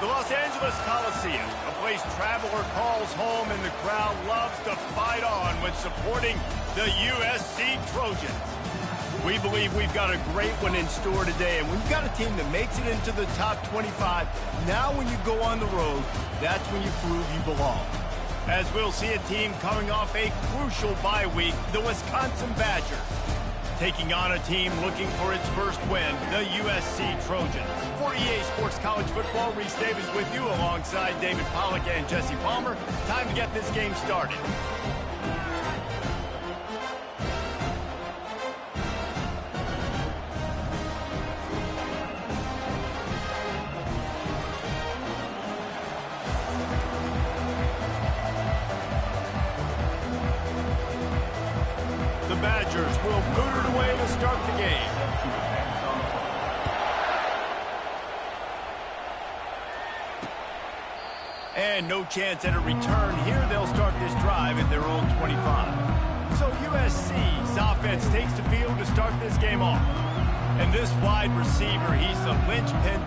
The Los Angeles Coliseum, a place traveler calls home and the crowd loves to fight on when supporting the USC Trojans. We believe we've got a great one in store today, and we've got a team that makes it into the top 25. Now when you go on the road, that's when you prove you belong. As we'll see a team coming off a crucial bye week, the Wisconsin Badgers, taking on a team looking for its first win, the USC Trojans. For EA Sports College Football, Reese Davis with you alongside David Pollack and Jesse Palmer. Time to get this game started. The Badgers will boot it away to start the game. And no chance at a return here. They'll start this drive at their own 25. So USC's offense takes the field to start this game off. And this wide receiver, he's the linchpin.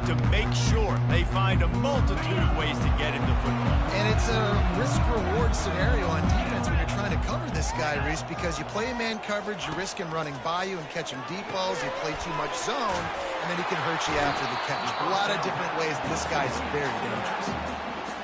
want to make sure they find a multitude of ways to get into football. And it's a risk-reward scenario on defense when you're trying to cover this guy, Reese, because you play man coverage, you risk him running by you and catching deep balls, you play too much zone, and then he can hurt you after the catch. A lot of different ways. This guy's very dangerous.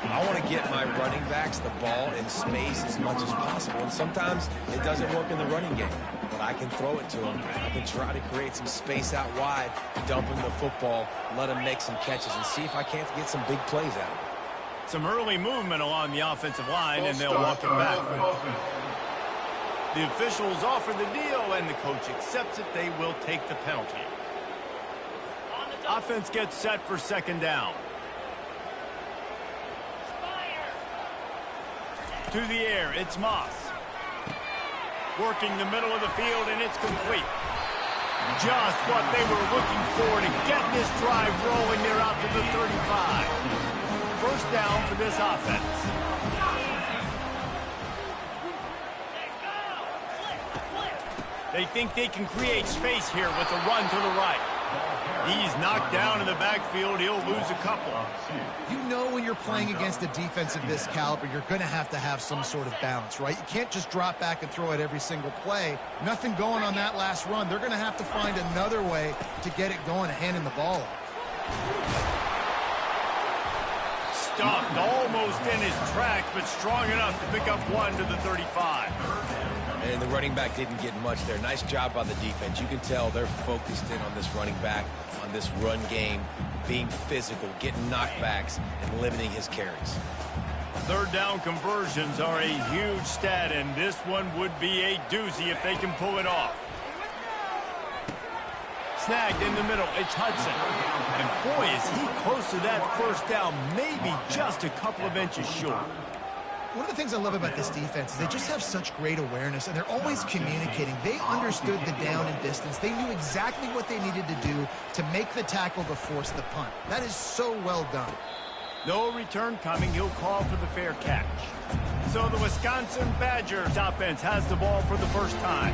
I want to get my running backs the ball in space as much as possible, and sometimes it doesn't work in the running game, but I can throw it to them. I can try to create some space out wide, dump him the football, let him make some catches, and see if I can't get some big plays out of him. Some early movement along the offensive line, and they'll walk it back. The officials offer the deal, and the coach accepts it. They will take the penalty. Offense gets set for second down. To the air, it's Moss. Working the middle of the field, and it's complete. Just what they were looking for to get this drive rolling. They're out to the 35. First down for this offense. They think they can create space here with a run to the right. He's knocked down in the backfield. He'll lose a couple. You know when you're playing against a defense of this caliber, you're going to have some sort of balance, right? You can't just drop back and throw it every single play. Nothing going on that last run. They're going to have to find another way to get it going, handing the ball off. Stuffed almost in his tracks, but strong enough to pick up one to the 35. And the running back didn't get much there. Nice job by the defense. You can tell they're focused in on this running back, on this run game, being physical, getting knockbacks, and limiting his carries. Third down conversions are a huge stat, and this one would be a doozy if they can pull it off. Snagged in the middle, it's Hudson. And boy, is he close to that first down, maybe just a couple of inches short. One of the things I love about this defense is they just have such great awareness, and they're always communicating. They understood the down and distance. They knew exactly what they needed to do to make the tackle to force the punt. That is so well done. No return coming. He'll call for the fair catch. So the Wisconsin Badgers offense has the ball for the first time.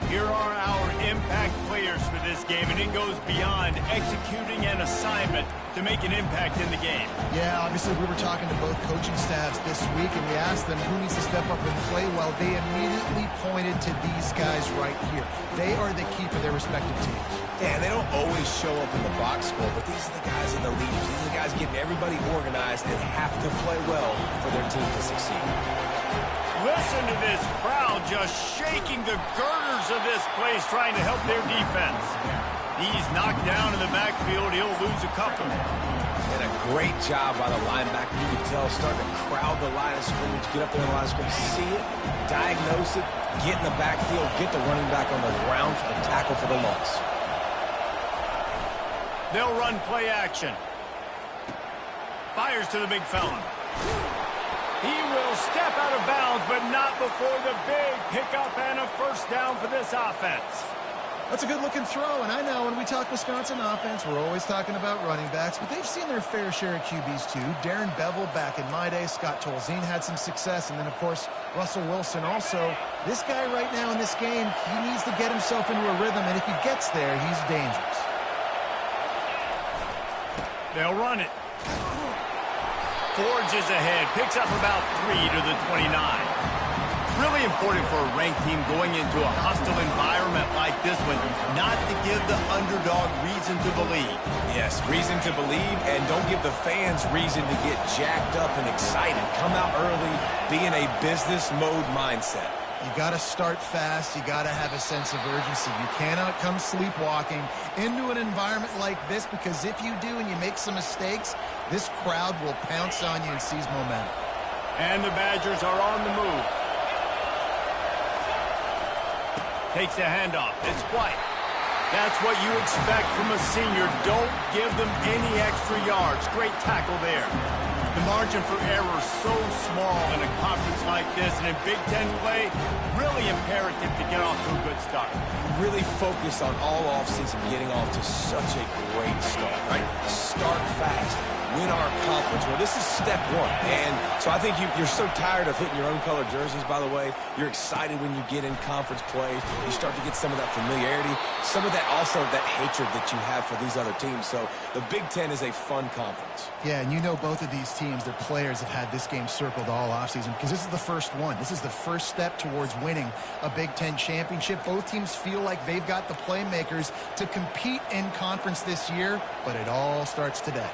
Here are our impact players for this game, and it goes beyond executing an assignment to make an impact in the game. Yeah, obviously we were talking to both coaching staffs this week, and we asked them who needs to step up and play well. They immediately pointed to these guys right here. They are the key for their respective teams. Yeah, they don't always show up in the box score, but these are the guys in the leaders. These are the guys getting everybody organized and have to play well for their team to succeed. Listen to this crowd just shaking the girders of this place, trying to help their defense. He's knocked down in the backfield. He'll lose a couple. And a great job by the linebacker. You can tell, starting to crowd the line of scrimmage, get up there in the line of scrimmage, see it, diagnose it, get in the backfield, get the running back on the ground for the tackle for the loss. They'll run play action. Fires to the big fella. He will step out of bounds, but not before the big pickup and a first down for this offense. That's a good-looking throw, and I know when we talk Wisconsin offense, we're always talking about running backs, but they've seen their fair share of QBs too. Darren Bevel back in my day, Scott Tolzien had some success, and then, of course, Russell Wilson also. This guy right now in this game, he needs to get himself into a rhythm, and if he gets there, he's dangerous. They'll run it. Forges ahead, picks up about 3 to the 29. Really important for a ranked team going into a hostile environment like this one, not to give the underdog reason to believe. Yes, reason to believe, and don't give the fans reason to get jacked up and excited. Come out early, be in a business mode mindset. You got to start fast. You got to have a sense of urgency. You cannot come sleepwalking into an environment like this, because if you do and you make some mistakes, this crowd will pounce on you and seize momentum. And the Badgers are on the move. Takes the handoff. It's White. That's what you expect from a senior. Don't give them any extra yards. Great tackle there. The margin for error is so small in a conference like this, and in Big Ten play, really imperative to get off to a good start. Really focus on all offseason getting off to such a great start, right? Start fast. Win our conference. Well, this is step one. And so I think you're so tired of hitting your own color jerseys, by the way. You're excited when you get in conference play. You start to get some of that familiarity, some of that also that hatred that you have for these other teams. So the Big Ten is a fun conference. Yeah, and you know both of these teams, their players have had this game circled all offseason because this is the first one. This is the first step towards winning a Big Ten championship. Both teams feel like they've got the playmakers to compete in conference this year, but it all starts today.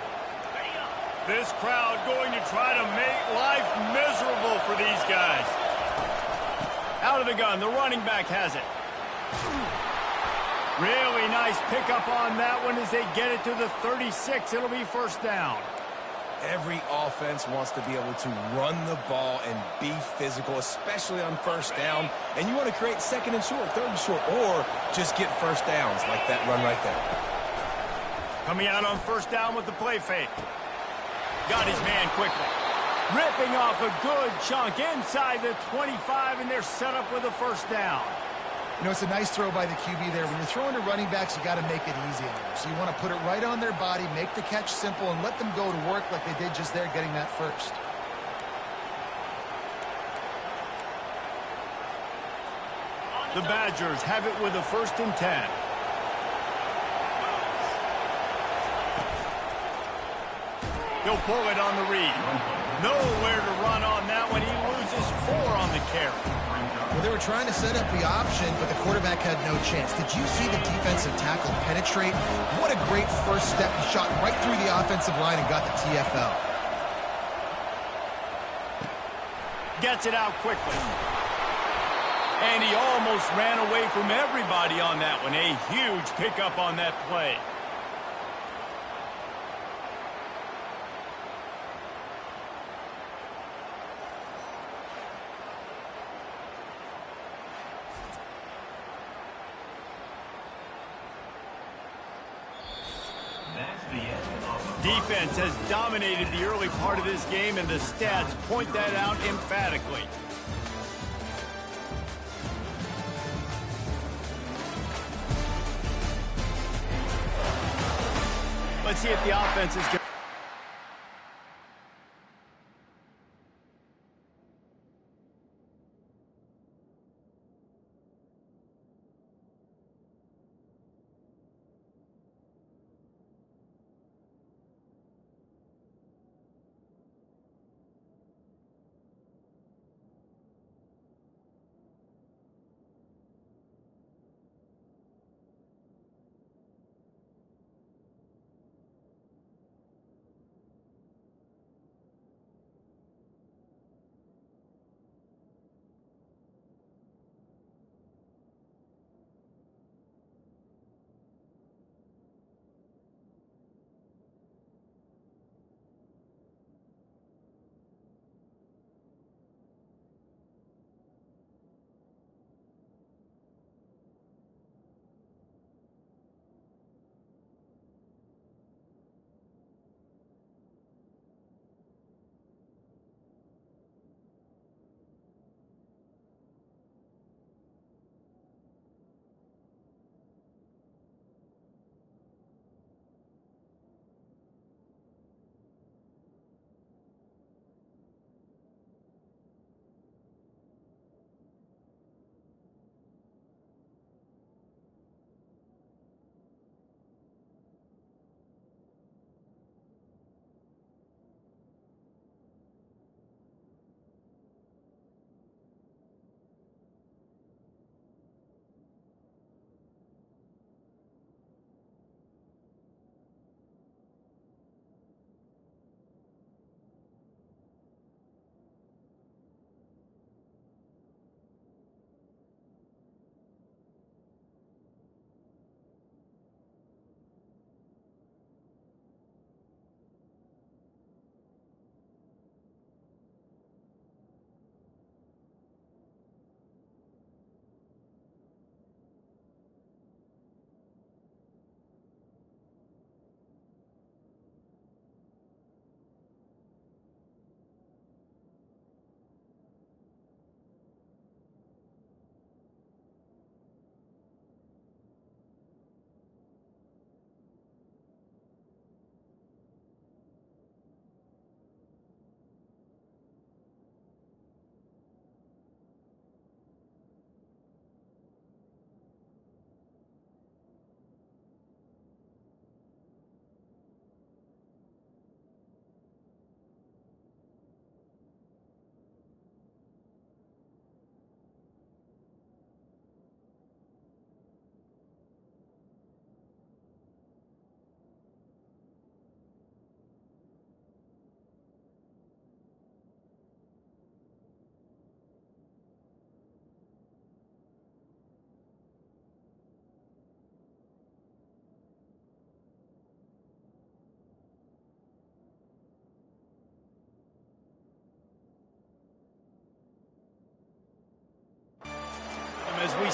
This crowd going to try to make life miserable for these guys. Out of the gun, the running back has it. Really nice pickup on that one as they get it to the 36. It'll be first down. Every offense wants to be able to run the ball and be physical, especially on first down. And you want to create second and short, third and short, or just get first downs like that run right there. Coming out on first down with the play fake. Got his man quickly. Ripping off a good chunk inside the 25, and they're set up with a first down. You know, it's a nice throw by the QB there. When you're throwing to running backs, you got to make it easy on them. So you want to put it right on their body, make the catch simple, and let them go to work like they did just there, getting that first. The Badgers have it with a 1st and 10. He'll pull it on the read. Nowhere to run on that one. He loses 4 on the carry. Well, they were trying to set up the option, but the quarterback had no chance. Did you see the defensive tackle penetrate? What a great first step. He shot right through the offensive line and got the TFL. Gets it out quickly. And he almost ran away from everybody on that one. A huge pickup on that play. Defense has dominated the early part of this game, and the stats point that out emphatically. Let's see if the offense is good.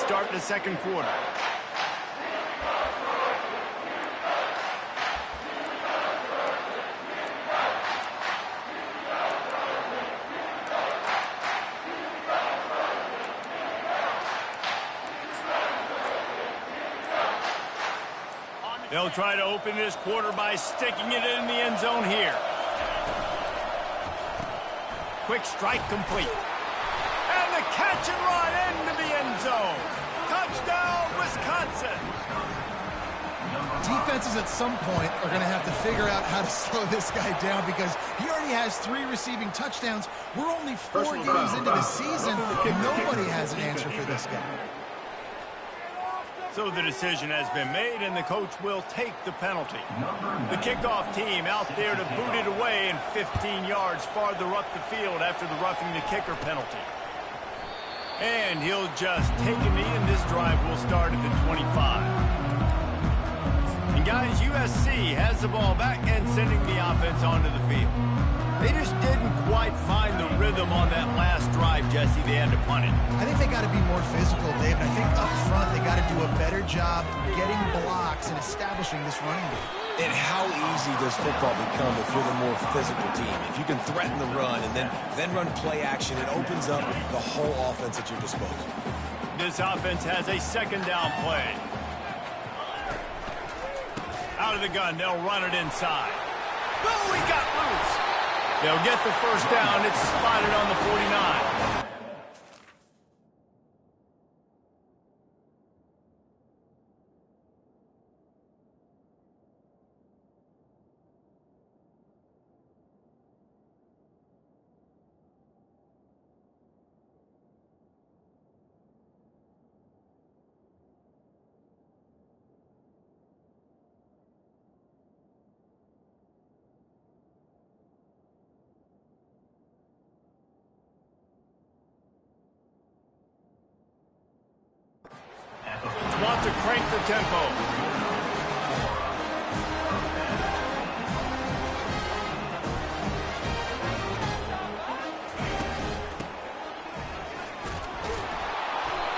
start the second quarter. They'll try to open this quarter by sticking it in the end zone here. Quick strike complete. And the catch and run into the end zone. Touchdown, Wisconsin. Defenses at some point are going to have to figure out how to slow this guy down because he already has 3 receiving touchdowns. We're only 4 games into the season, and nobody has an answer for this guy. So the decision has been made, and the coach will take the penalty. The kickoff team out there to boot it away and 15 yards farther up the field after the roughing the kicker penalty. And he'll just take a knee, and this drive will start at the 25. And guys, USC has the ball back and sending the offense onto the field. They just didn't quite find the rhythm on that last drive, Jesse. They had to punt it. I think they got to be more physical, Dave. And I think up front they got to do a better job getting blocks and establishing this running game. And how easy does football become if you're the more physical team? If you can threaten the run and then run play action, it opens up the whole offense at your disposal. This offense has a second down play. Out of the gun, they'll run it inside. Oh, he got loose. They'll get the first down. It's spotted on the 49. Want to crank the tempo.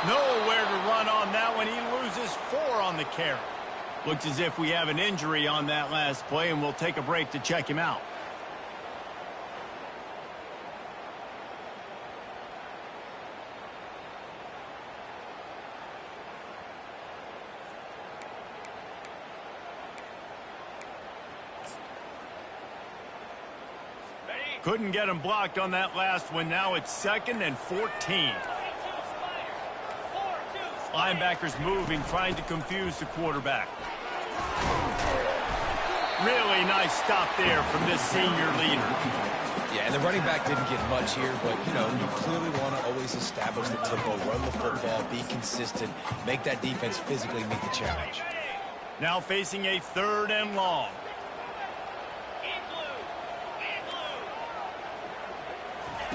Nowhere to run on that one. He loses 4 on the carry. Looks as if we have an injury on that last play, and we'll take a break to check him out. Couldn't get him blocked on that last one. Now it's 2nd and 14. Linebackers moving, trying to confuse the quarterback. Really nice stop there from this senior leader. Yeah, and the running back didn't get much here, but, you know, you clearly want to always establish the tempo, run the football, be consistent, make that defense physically meet the challenge. Now facing a 3rd and long.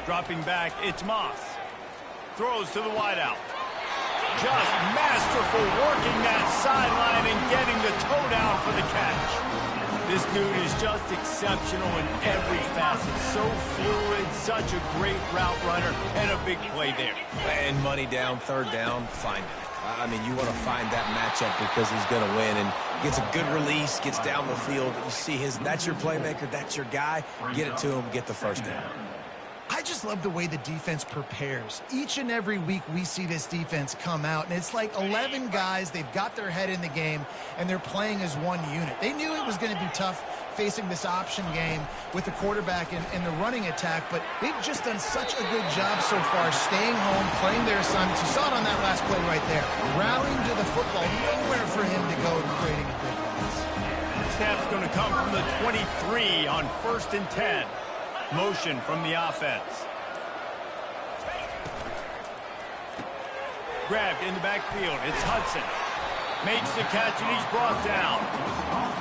Dropping back, it's Moss. Throws to the wideout. Just masterful working that sideline and getting the toe down for the catch. This dude is just exceptional in every facet. So fluid, such a great route runner, and a big play there. And money down, 3rd down, find it. I mean, you want to find that matchup because he's going to win and gets a good release, gets down the field. You see that's your playmaker, that's your guy. Get it to him, get the first down. I just love the way the defense prepares. Each and every week we see this defense come out, and it's like 11 guys. They've got their head in the game, and they're playing as one unit. They knew it was going to be tough facing this option game with the quarterback and the running attack, but they've just done such a good job so far staying home, playing their assignments. You saw it on that last play right there. Rallying to the football, nowhere for him to go and creating a big loss. Snap's going to come from the 23 on 1st and 10. Motion from the offense. Grabbed in the backfield. It's Hudson. Makes the catch, and he's brought down.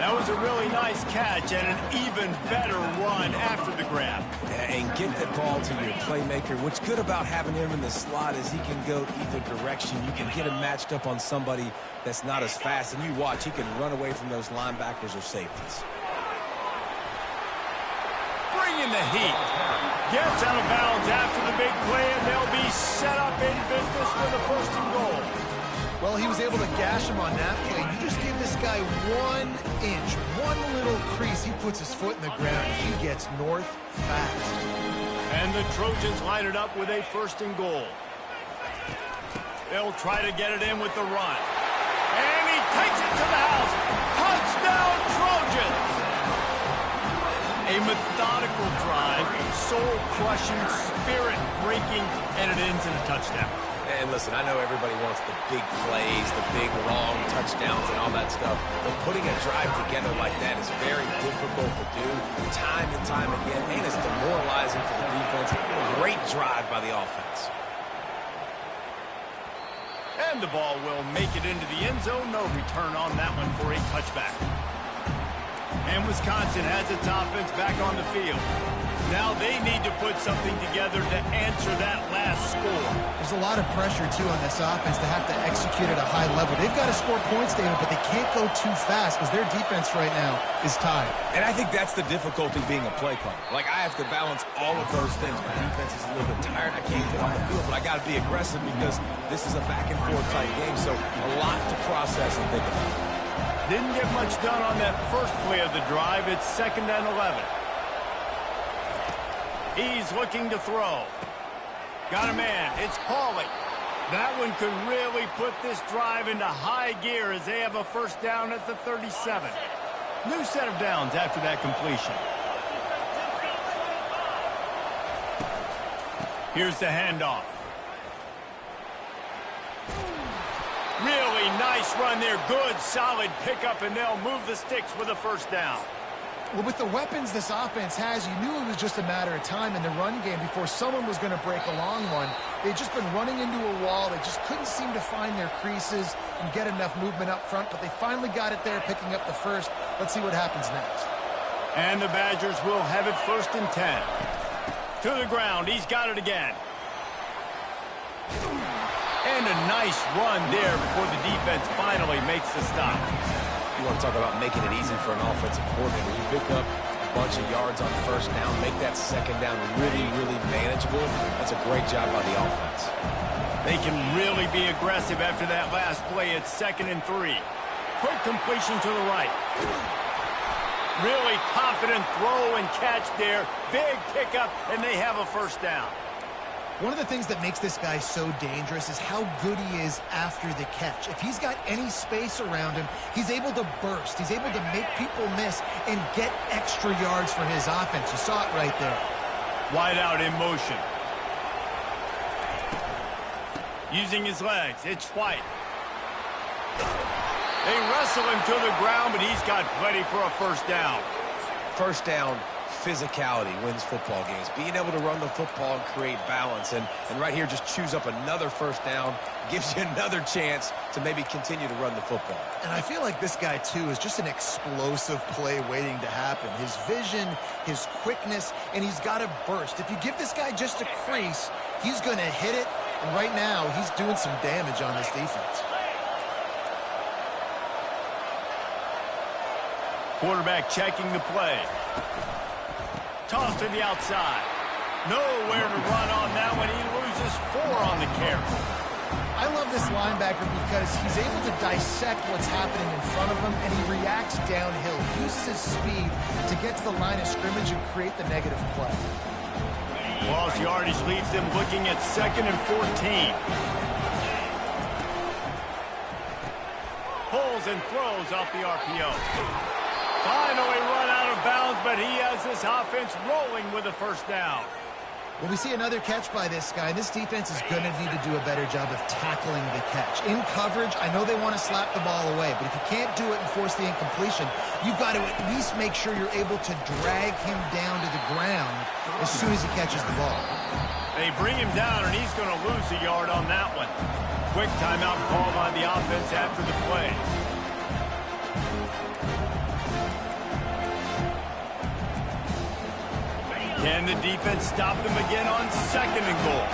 That was a really nice catch and an even better run after the grab. And get the ball to your playmaker. What's good about having him in the slot is he can go either direction. You can get him matched up on somebody that's not as fast. And you watch, he can run away from those linebackers or safeties. Bringing the heat. Gets out of bounds after the big play, and they'll be set up in business with a 1st and goal. Well, he was able to gash him on that play. You just give this guy 1 inch, one little crease. He puts his foot in the ground. He gets north fast. And the Trojans line it up with a 1st and goal. They'll try to get it in with the run. And he takes it to the house. Touchdown, Trojans! A methodical drive, soul-crushing, spirit-breaking, and it ends in a touchdown. And listen, I know everybody wants the big plays, the big, long touchdowns and all that stuff, but putting a drive together like that is very difficult to do time and time again, and it's demoralizing for the defense. Great drive by the offense. And the ball will make it into the end zone. No return on that one for a touchback. And Wisconsin has its offense back on the field. Now they need to put something together to answer that last score. There's a lot of pressure, too, on this offense to have to execute at a high level. They've got to score points, David, but they can't go too fast because their defense right now is tied. And I think that's the difficulty being a play caller. Like, I have to balance all of those things. My defense is a little bit tired. I can't get on the field, but I got to be aggressive because this is a back-and-forth type game, so a lot to process and think about. Didn't get much done on that first play of the drive. It's 2nd and 11. He's looking to throw. Got a man. It's Pauly. That one could really put this drive into high gear as they have a 1st down at the 37. New set of downs after that completion. Here's the handoff. Really nice run there. Good, solid pickup, and they'll move the sticks with a 1st down. Well, with the weapons this offense has, you knew it was just a matter of time in the run game before someone was going to break a long one. They'd just been running into a wall. They just couldn't seem to find their creases and get enough movement up front, but they finally got it there, picking up the 1st. Let's see what happens next. And the Badgers will have it 1st and 10. To the ground. He's got it again. And a nice run there before the defense finally makes the stop. You want to talk about making it easy for an offensive coordinator. You pick up a bunch of yards on 1st down, make that 2nd down really, really manageable. That's a great job by the offense. They can really be aggressive after that last play. It's 2nd and 3. Quick completion to the right. Really confident throw and catch there. Big pickup, and they have a 1st down. One of the things that makes this guy so dangerous is how good he is after the catch. If he's got any space around him, he's able to burst. He's able to make people miss and get extra yards for his offense. You saw it right there. Wide out in motion. Using his legs, it's White. They wrestle him to the ground, but he's got plenty for a 1st down. 1st down. Physicality wins football games. Being able to run the football and create balance. And right here, just choose up another 1st down. Gives you another chance to maybe continue to run the football. And I feel like this guy, too, is just an explosive play waiting to happen. His vision, his quickness, and he's got to burst. If you give this guy just a crease, he's going to hit it. And right now, he's doing some damage on this defense. Quarterback checking the play. Toss to the outside. Nowhere to run on that one. He loses 4 on the carry. I love this linebacker because he's able to dissect what's happening in front of him, and he reacts downhill. He uses his speed to get to the line of scrimmage and create the negative play. Lost yardage leaves them looking at 2nd and 14. Pulls and throws off the RPO. Finally run out of bounds, but he has this offense rolling with a 1st down. Well, we see another catch by this guy. This defense is going to need to do a better job of tackling the catch. In coverage, I know they want to slap the ball away, but if you can't do it and force the incompletion, you've got to at least make sure you're able to drag him down to the ground as soon as he catches the ball. They bring him down, and he's going to lose a yard on that one. Quick timeout call by the offense after the play. Can the defense stop them again on 2nd and goal?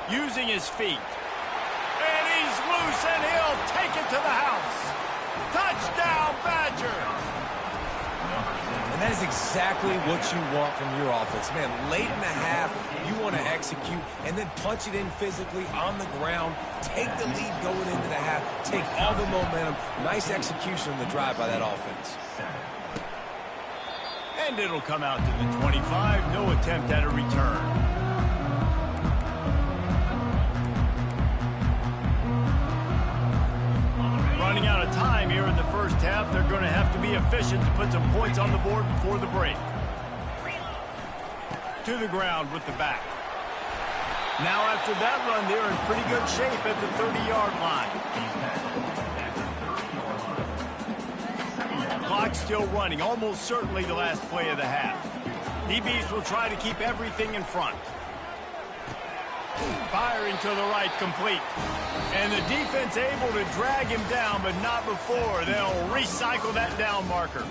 Using his feet. And he's loose, and he'll take it to the house. Touchdown, Badger! And That is exactly what you want from your offense. Man, late in the half, you want to execute and then punch it in physically on the ground. Take the lead going into the half. Take all the momentum. Nice execution on the drive by that offense. And it'll come out to the 25. No attempt at a return. Running out of time here in the first half. They're going to have to be efficient to put some points on the board before the break. To the ground with the back. Now after that run, they're in pretty good shape at the 30-yard line. Clock still running. Almost certainly the last play of the half. DBs will try to keep everything in front. Firing to the right, complete. And the defense able to drag him down, but not before. They'll recycle that down marker.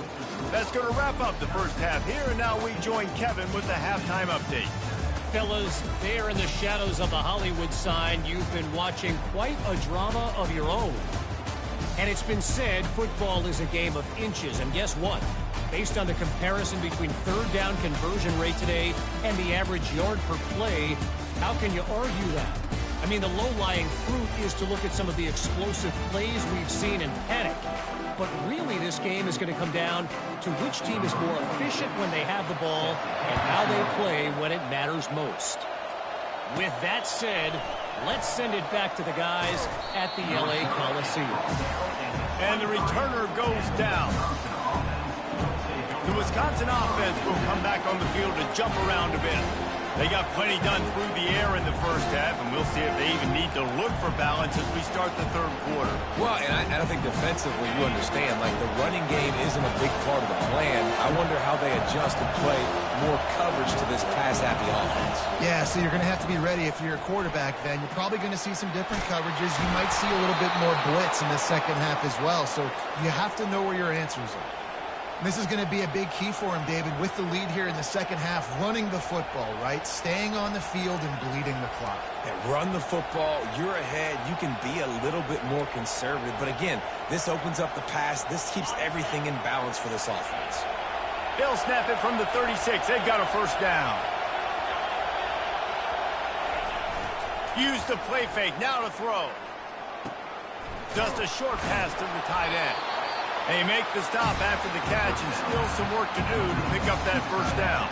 That's going to wrap up the first half here, and now we join Kevin with the halftime update. Fellas, there in the shadows of the Hollywood sign, you've been watching quite a drama of your own. And it's been said football is a game of inches, and guess what? Based on the comparison between third down conversion rate today and the average yard per play, how can you argue that? I mean, the low-lying fruit is to look at some of the explosive plays we've seen in panic. But really, this game is going to come down to which team is more efficient when they have the ball and how they play when it matters most. With that said, let's send it back to the guys at the LA Coliseum. And the returner goes down. The Wisconsin offense will come back on the field to jump around a bit. They got plenty done through the air in the first half, and we'll see if they even need to look for balance as we start the third quarter. Well, and I think defensively, you understand, like the running game isn't a big part of the plan. I wonder how they adjust and play more coverage to this pass-happy offense. Yeah, so you're going to have to be ready if you're a quarterback then. You're probably going to see some different coverages. You might see a little bit more blitz in the second half as well, so you have to know where your answers are. This is going to be a big key for him, David, with the lead here in the second half, running the football, right? Staying on the field and bleeding the clock. And run the football, you're ahead, you can be a little bit more conservative. But again, this opens up the pass. This keeps everything in balance for this offense. They'll snap it from the 36. They've got a first down. Use the play fake, now to throw. Just a short pass to the tight end. They make the stop after the catch, and still some work to do to pick up that first down.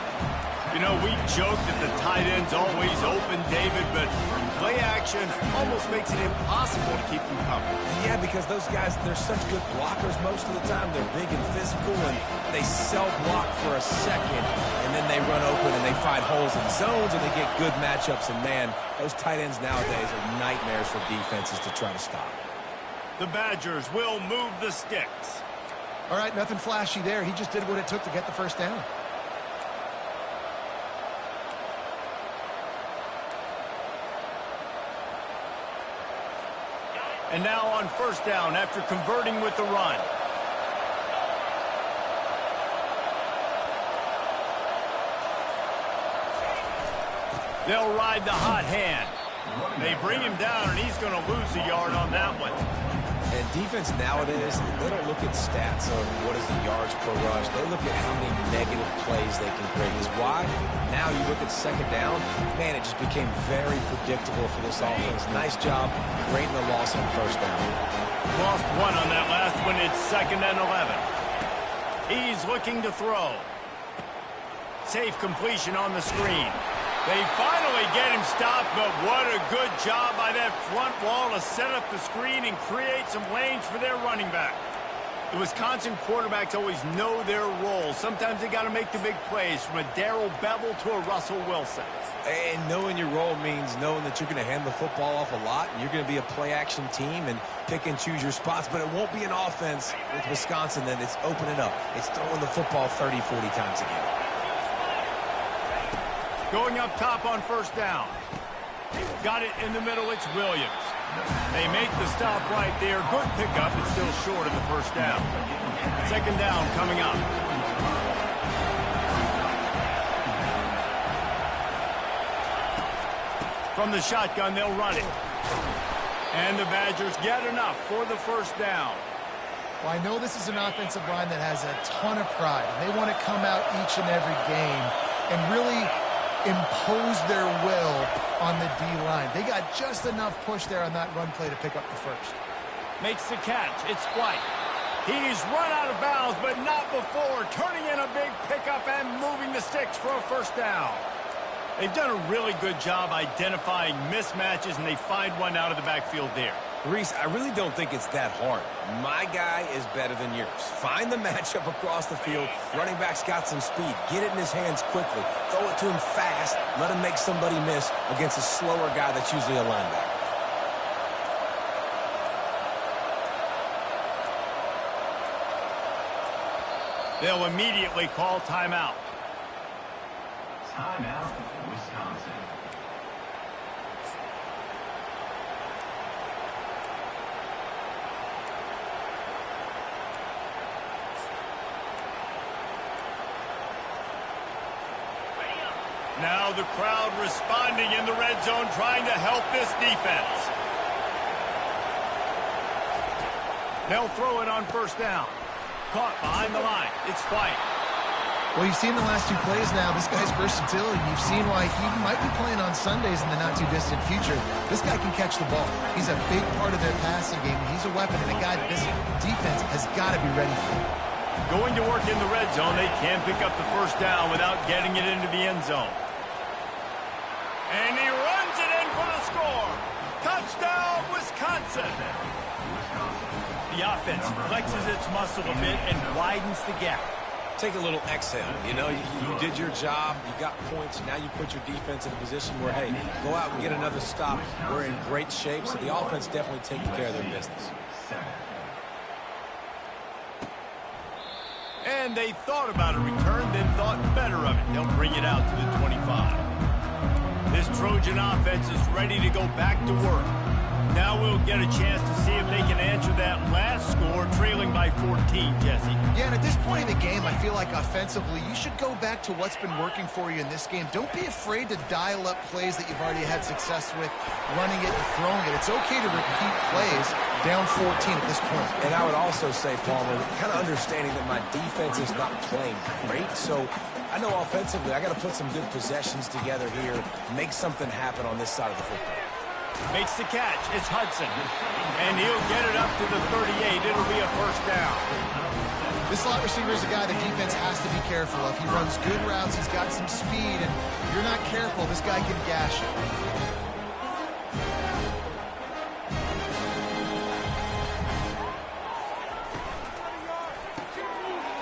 You know, we joke that the tight end's always open, David, but play action almost makes it impossible to keep them covered. Yeah, because those guys, they're such good blockers most of the time. They're big and physical, and they self-block for a second, and then they run open and they find holes in zones, and they get good matchups. And, man, those tight ends nowadays are nightmares for defenses to try to stop. The Badgers will move the sticks. All right, nothing flashy there. He just did what it took to get the first down. And now on first down after converting with the run. They'll ride the hot hand. They bring him down, and he's going to lose a yard on that one. And defense nowadays, they don't look at stats of what is the yards per rush. They look at how many negative plays they can create. Is why now you look at second down, man, it just became very predictable for this offense. Nice job creating the loss on first down. Lost one on that last one. It's 2nd and 11. He's looking to throw. Safe completion on the screen. They finally get him stopped, but what a good job by that front wall to set up the screen and create some lanes for their running back. The Wisconsin quarterbacks always know their role. Sometimes they got to make the big plays, from a Darrell Bevel to a Russell Wilson. And knowing your role means knowing that you're going to hand the football off a lot, and you're going to be a play-action team and pick and choose your spots, but it won't be an offense with Wisconsin that it's opening up. It's throwing the football 30, 40 times a game. Going up top on first down. Got it in the middle. It's Williams. They make the stop right there. Good pickup. It's still short of the first down. Second down coming up. From the shotgun, they'll run it. And the Badgers get enough for the first down. Well, I know this is an offensive line that has a ton of pride, and they want to come out each and every game and really impose their will on the D-line. They got just enough push there on that run play to pick up the first. Makes the catch. It's White. He's run out of bounds, but not before turning in a big pickup and moving the sticks for a first down. They've done a really good job identifying mismatches, and they find one out of the backfield there. Reese, I really don't think it's that hard. My guy is better than yours. Find the matchup across the field. Running back's got some speed. Get it in his hands quickly. Throw it to him fast. Let him make somebody miss against a slower guy that's usually a linebacker. They'll immediately call timeout. Timeout, Wisconsin. Now the crowd responding in the red zone, trying to help this defense. They'll throw it on first down. Caught behind the line. It's White. Well, you've seen the last two plays now. This guy's versatility. You've seen why he might be playing on Sundays in the not-too-distant future. This guy can catch the ball. He's a big part of their passing game. He's a weapon and a guy that this defense has got to be ready for. Going to work in the red zone, they can't pick up the first down without getting it into the end zone. And he runs it in for the score. Touchdown, Wisconsin. The offense flexes its muscle a bit and widens the gap. Take a little exhale. You know, you did your job. You got points. Now you put your defense in a position where, hey, go out and get another stop. We're in great shape, so the offense definitely taking care of their business. And they thought about a return, then thought better of it. They'll bring it out to the 25. This Trojan offense is ready to go back to work. Now we'll get a chance to see if they can answer that last score, trailing by 14, Jesse. Yeah, and at this point in the game, I feel like offensively, you should go back to what's been working for you in this game. Don't be afraid to dial up plays that you've already had success with, running it and throwing it. It's okay to repeat plays down 14 at this point. And I would also say, Palmer, kind of understanding that my defense is not playing great, so I know offensively I got to put some good possessions together here, make something happen on this side of the football. Makes the catch. It's Hudson. And he'll get it up to the 38. It'll be a first down. This slot receiver is a guy the defense has to be careful of. He runs good routes. He's got some speed. And if you're not careful, this guy can gash you.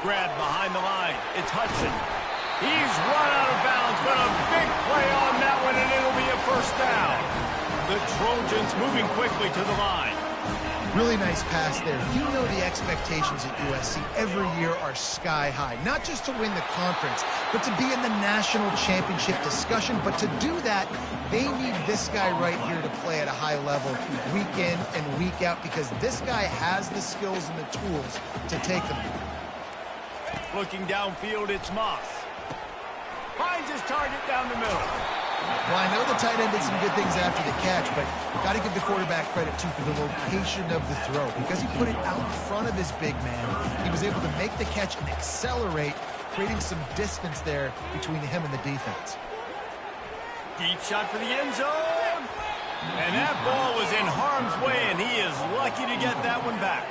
Grab behind the line. It's Hudson. He's run out of bounds, but a big play on that one, and it'll be a first down. The Trojans moving quickly to the line. Really nice pass there. You know the expectations at USC every year are sky high. Not just to win the conference, but to be in the national championship discussion. But to do that, they need this guy right here to play at a high level week in and week out, because this guy has the skills and the tools to take them. Looking downfield, it's Moss. Finds his target down the middle. Well, I know the tight end did some good things after the catch, but got to give the quarterback credit, too, for the location of the throw. Because he put it out in front of his big man, he was able to make the catch and accelerate, creating some distance there between him and the defense. Deep shot for the end zone. And that ball was in harm's way, and he is lucky to get that one back.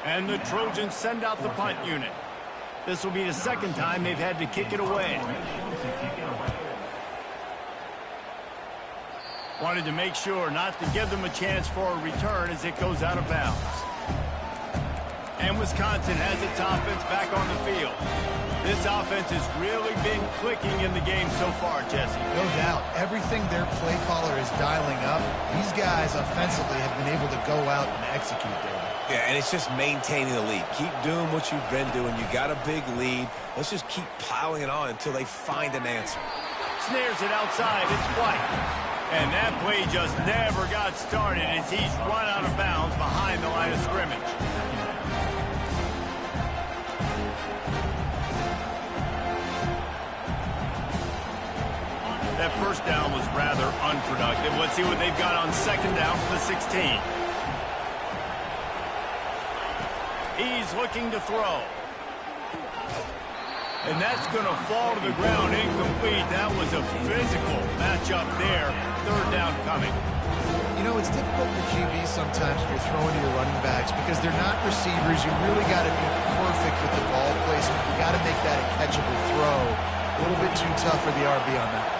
And the Trojans send out the punt unit. This will be the second time they've had to kick it away. Wanted to make sure not to give them a chance for a return as it goes out of bounds. And Wisconsin has its offense back on the field. This offense has really been clicking in the game so far, Jesse. No doubt. Everything their play caller is dialing up, these guys offensively have been able to go out and execute there. Yeah, and it's just maintaining the lead. Keep doing what you've been doing. You got a big lead. Let's just keep piling it on until they find an answer. Snares it outside. It's White. And that play just never got started as he's run out of bounds behind the line of scrimmage. That first down was rather unproductive. Let's see what they've got on second down for the 16. He's looking to throw. And that's going to fall to the ground incomplete. That was a physical matchup there. Third down coming. You know, it's difficult for QBs sometimes when you're throwing to your running backs because they're not receivers. You really got to be perfect with the ball placement. You got to make that a catchable throw. A little bit too tough for the RB on that.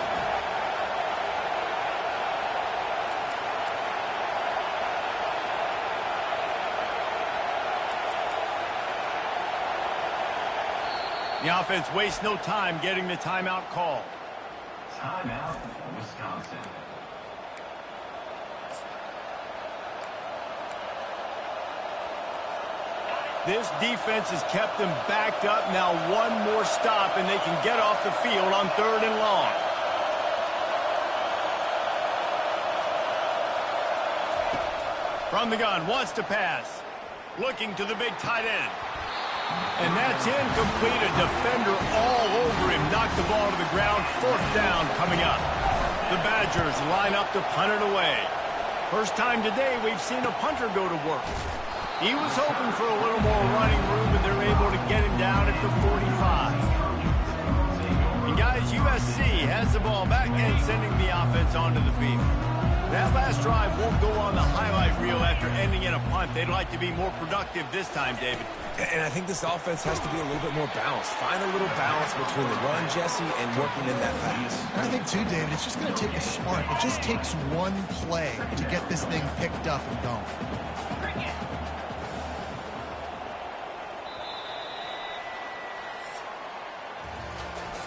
The offense wastes no time getting the timeout call. Timeout, Wisconsin. This defense has kept them backed up. Now one more stop, and they can get off the field on 3rd and long. From the gun, wants to pass. Looking to the big tight end. And that's incomplete. A defender all over him. Knocked the ball to the ground. 4th down coming up. The Badgers line up to punt it away. First time today we've seen a punter go to work. He was hoping for a little more running room, and they're able to get him down at the 45. And guys, USC has the ball back and sending the offense onto the field. That last drive won't go on the highlight reel after ending in a punt. They'd like to be more productive this time, David. And I think this offense has to be a little bit more balanced. Find a little balance between the run, Jesse, and working in that pass. I think, too, David, it's just going to take a spark. It just takes one play to get this thing picked up and going.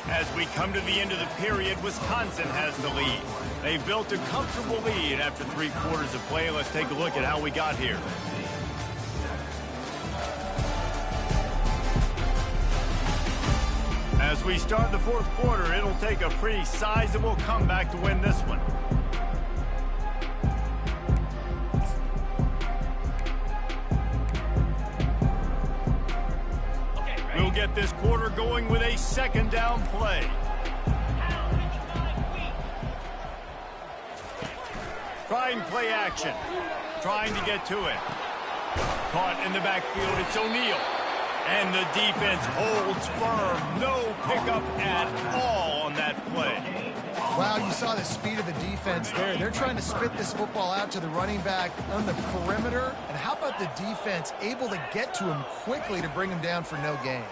As we come to the end of the period, Wisconsin has the lead. They've built a comfortable lead after 3 quarters of play. Let's take a look at how we got here. As we start the 4th quarter, it'll take a pretty sizable comeback to win this one. We'll get this quarter going with a 2nd down play. Trying play action. Trying to get to it. Caught in the backfield, it's O'Neal. And the defense holds firm. No pickup at all on that play. Wow, you saw the speed of the defense there. They're trying to spit this football out to the running back on the perimeter. And how about the defense able to get to him quickly to bring him down for no gain?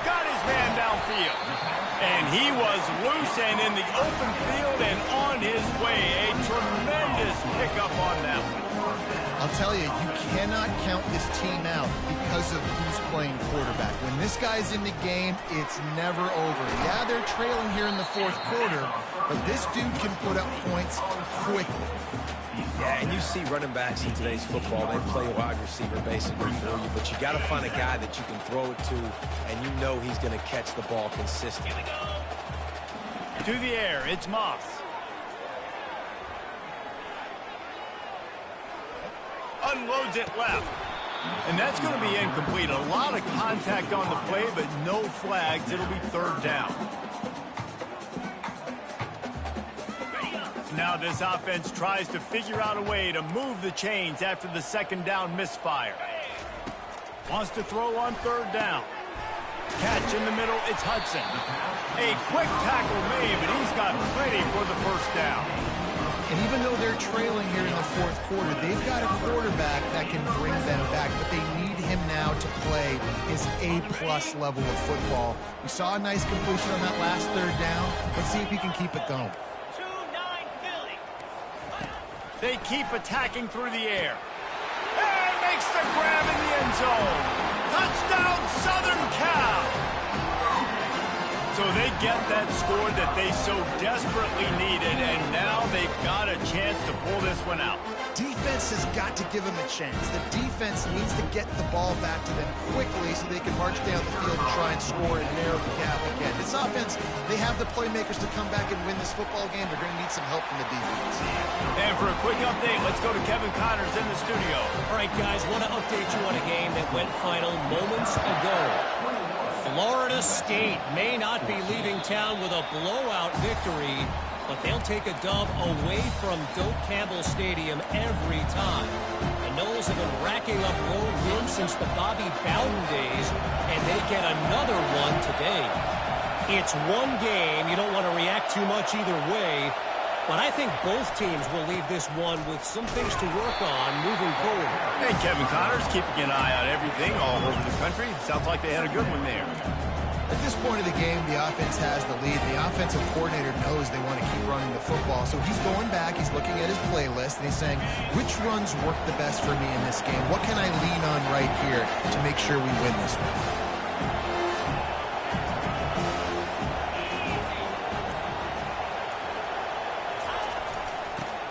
Got his man downfield. And he was loose and in the open field and on his way. A tremendous pickup on that one. I'll tell you, you cannot count this team out because of who's playing quarterback. When this guy's in the game, it's never over. Yeah, they're trailing here in the 4th quarter, but this dude can put up points quickly. Yeah, and you see running backs in today's football, they play wide receiver basically for you, but you got to find a guy that you can throw it to, and you know he's going to catch the ball consistently. To the air, it's Moss. Unloads it left. And that's going to be incomplete. A lot of contact on the play, but no flags. It'll be 3rd down. Now this offense tries to figure out a way to move the chains after the 2nd down misfire. Wants to throw on 3rd down. Catch in the middle, it's Hudson. A quick tackle made, but he's got plenty for the 1st down. And even though they're trailing here in the 4th quarter, they've got a quarterback that can bring them back, but they need him now to play his A-plus level of football. We saw a nice completion on that last 3rd down. Let's see if he can keep it going. They keep attacking through the air. And makes the grab in the end zone. Touchdown, Southern Cal! So they get that score that they so desperately needed, and now they've got a chance to pull this one out. Defense has got to give them a chance. The defense needs to get the ball back to them quickly so they can march down the field and try and score and narrow the gap again. This offense, they have the playmakers to come back and win this football game. They're going to need some help from the defense. And for a quick update, let's go to Kevin Connors in the studio. All right, guys, want to update you on a game that went final moments ago. Florida State may not be leaving town with a blowout victory, but they'll take a dub away from Doak Campbell Stadium every time. The Noles have been racking racking up road wins since the Bobby Bowden days, and they get another one today. It's one game. You don't want to react too much either way, but I think both teams will leave this one with some things to work on moving forward. And Kevin Connors keeping an eye on everything all over the country. Sounds like they had a good one there. At this point of the game, the offense has the lead. The offensive coordinator knows they want to keep running the football. So he's going back, he's looking at his playlist, and he's saying, which runs work the best for me in this game? What can I lean on right here to make sure we win this one?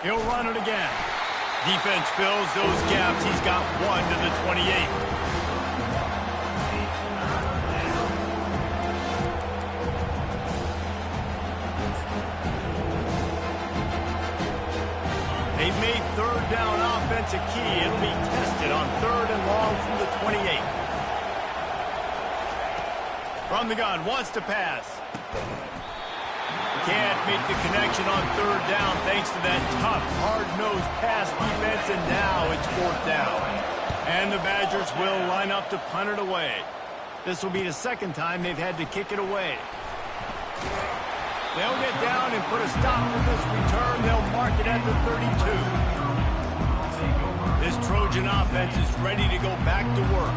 He'll run it again. Defense fills those gaps. He's got 1 to the 28. They've made third down offense a key. It'll be tested on 3rd and long from the 28. From the gun, wants to pass. Can't make the connection on 3rd down thanks to that tough, hard-nosed pass defense, and now it's 4th down. And the Badgers will line up to punt it away. This will be the 2nd time they've had to kick it away. They'll get down and put a stop to this return. They'll mark it at the 32. This Trojan offense is ready to go back to work.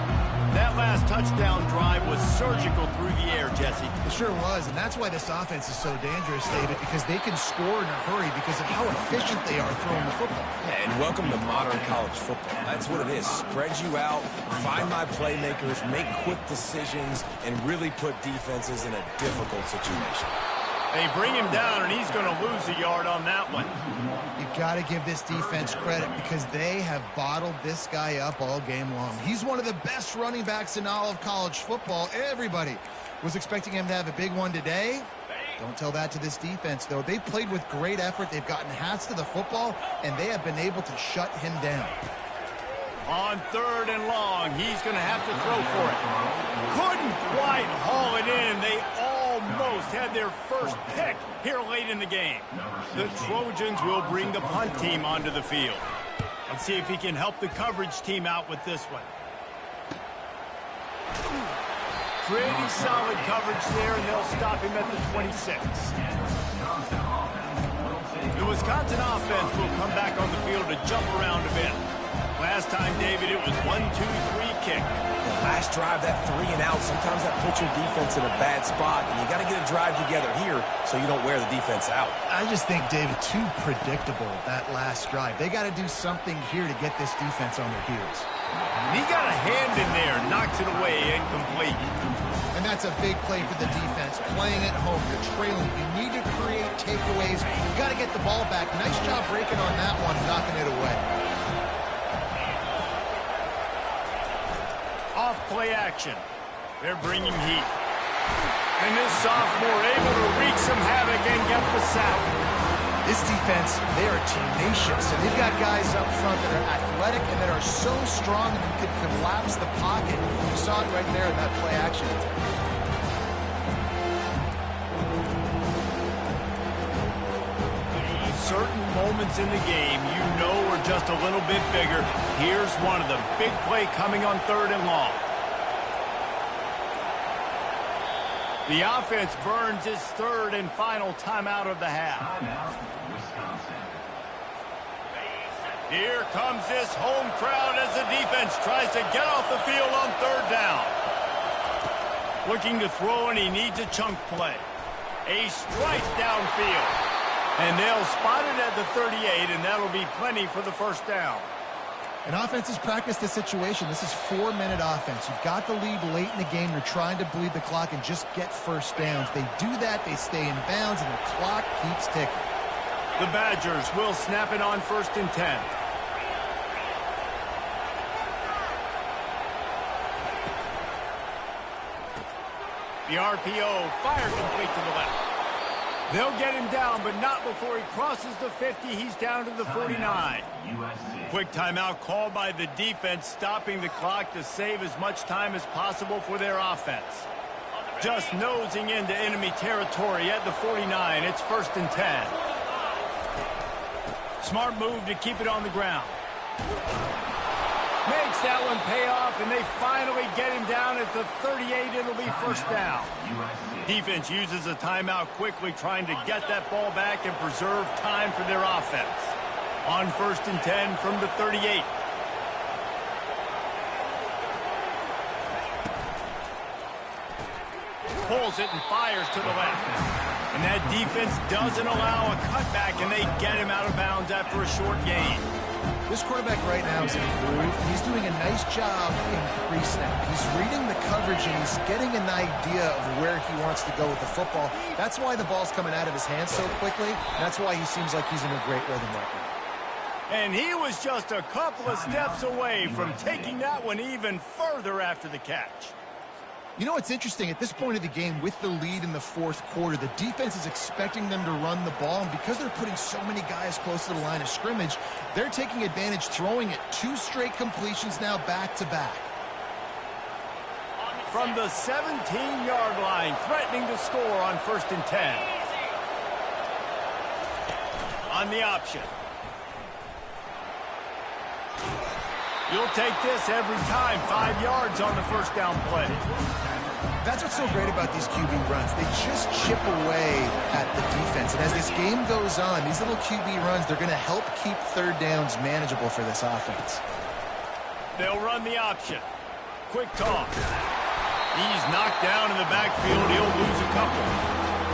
That last touchdown drive was surgical through the air, Jesse. It sure was, and that's why this offense is so dangerous, David, because they can score in a hurry because of how efficient they are throwing the football. Yeah, and welcome to modern college football. That's what it is. Spread you out, find my playmakers, make quick decisions, and really put defenses in a difficult situation. They bring him down, and he's going to lose a yard on that one. You've got to give this defense credit because they have bottled this guy up all game long. He's one of the best running backs in all of college football. Everybody was expecting him to have a big one today. Don't tell that to this defense, though. They've played with great effort. They've gotten hats to the football, and they have been able to shut him down. On 3rd and long, he's going to have to throw for it. Couldn't quite haul it in. They almost had their first pick here late in the game. The Trojans will bring the punt team onto the field. Let's see if he can help the coverage team out with this one. Pretty solid coverage there, and they'll stop him at the 26. The Wisconsin offense will come back on the field to jump around a bit. Last time, David, it was 1-2-3 kick. The last drive, that 3 and out, sometimes that puts your defense in a bad spot, and you got to get a drive together here so you don't wear the defense out. I just think, David, too predictable, that last drive. They got to do something here to get this defense on their heels. And he got a hand in there, knocks it away, incomplete. And that's a big play for the defense. Playing at home, you're trailing. You need to create takeaways. You got to get the ball back. Nice job breaking on that one, knocking it away. Off play action. They're bringing heat. And this sophomore able to wreak some havoc and get the sack. This defense, they are tenacious, and they've got guys up front that are athletic and that are so strong that you could collapse the pocket. You saw it right there in that play action. Certain moments in the game you know are just a little bit bigger. Here's one of them. Big play coming on 3rd and long. The offense burns its 3rd and final timeout of the half. Timeout, Wisconsin. Here comes this home crowd as the defense tries to get off the field on 3rd down. Looking to throw, and he needs a chunk play. A strike downfield. And they'll spot it at the 38, and that'll be plenty for the 1st down. And offense has practiced this situation. This is 4-minute offense. You've got the lead late in the game. You're trying to bleed the clock and just get 1st downs. They do that, they stay in bounds, and the clock keeps ticking. The Badgers will snap it on 1st and 10. The RPO, fire complete to the left. They'll get him down, but not before he crosses the 50. He's down to the 49. USC. Quick timeout called by the defense, stopping the clock to save as much time as possible for their offense. Just nosing into enemy territory at the 49. It's 1st and 10. Smart move to keep it on the ground. Makes that one pay off, and they finally get him down at the 38. It'll be first down. Defense uses a timeout quickly, trying to get that ball back and preserve time for their offense. On 1st and 10 from the 38. Pulls it and fires to the left. And that defense doesn't allow a cutback, and they get him out of bounds after a short gain. This quarterback right now is in a groove. He's doing a nice job in pre-snap. He's reading the coverage, and he's getting an idea of where he wants to go with the football. That's why the ball's coming out of his hands so quickly. That's why he seems like he's in a great rhythm right now. And he was just a couple of steps away from taking that one even further after the catch. You know, it's interesting. At this point of the game, with the lead in the 4th quarter, the defense is expecting them to run the ball, and because they're putting so many guys close to the line of scrimmage, they're taking advantage, throwing it 2 straight completions now back-to-back. From the 17-yard line, threatening to score on 1st and 10. On the option. You'll take this every time. 5 yards on the first down play. That's what's so great about these QB runs. They just chip away at the defense. And as this game goes on, these little QB runs, they're going to help keep 3rd downs manageable for this offense. They'll run the option. Quick toss. He's knocked down in the backfield. He'll lose a couple.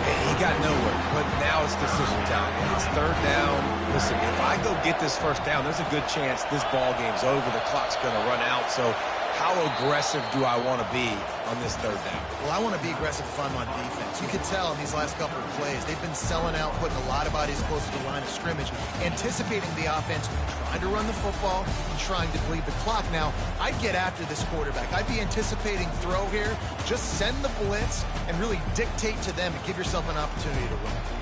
He got nowhere, but now it's decision time. It's 3rd down. Listen, if I go get this 1st down, there's a good chance this ball game's over. The clock's going to run out. So how aggressive do I want to be on this 3rd down? Well, I want to be aggressive if I'm on defense. You can tell in these last couple of plays, they've been selling out, putting a lot of bodies close to the line of scrimmage, anticipating the offense, trying to run the football, and trying to bleed the clock. Now, I'd get after this quarterback. I'd be anticipating throw here. Just send the blitz and really dictate to them and give yourself an opportunity to win.